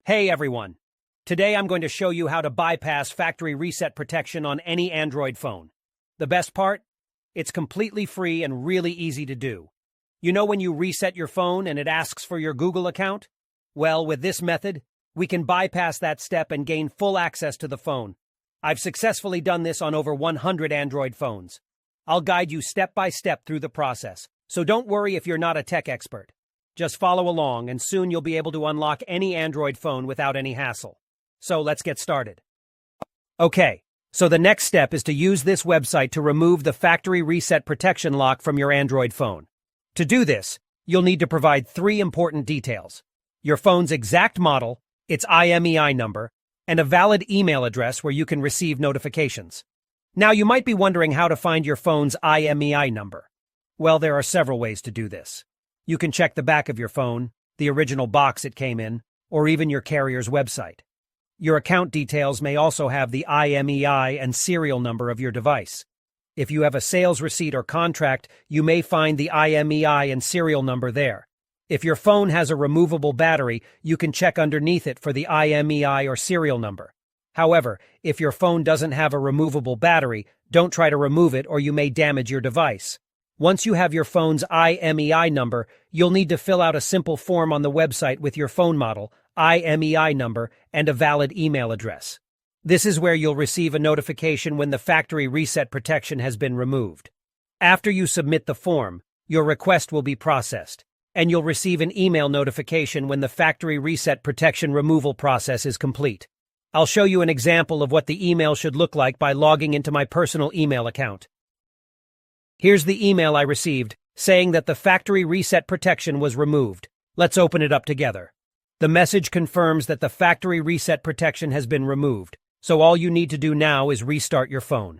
Hey everyone! Today I'm going to show you how to bypass factory reset protection on any Android phone. The best part? It's completely free and really easy to do. You know when you reset your phone and it asks for your Google account? Well, with this method, we can bypass that step and gain full access to the phone. I've successfully done this on over 100 Android phones. I'll guide you step by step through the process, so don't worry if you're not a tech expert. Just follow along and soon you'll be able to unlock any Android phone without any hassle. So let's get started. Okay, so the next step is to use this website to remove the factory reset protection lock from your Android phone. To do this, you'll need to provide 3 important details: your phone's exact model, its IMEI number, and a valid email address where you can receive notifications. Now you might be wondering how to find your phone's IMEI number. Well, there are several ways to do this. You can check the back of your phone, the original box it came in, or even your carrier's website. Your account details may also have the IMEI and serial number of your device. If you have a sales receipt or contract, you may find the IMEI and serial number there. If your phone has a removable battery, you can check underneath it for the IMEI or serial number. However, if your phone doesn't have a removable battery, don't try to remove it or you may damage your device. Once you have your phone's IMEI number, you'll need to fill out a simple form on the website with your phone model, IMEI number, and a valid email address. This is where you'll receive a notification when the factory reset protection has been removed. After you submit the form, your request will be processed, and you'll receive an email notification when the factory reset protection removal process is complete. I'll show you an example of what the email should look like by logging into my personal email account. Here's the email I received, saying that the factory reset protection was removed. Let's open it up together. The message confirms that the factory reset protection has been removed, so all you need to do now is restart your phone.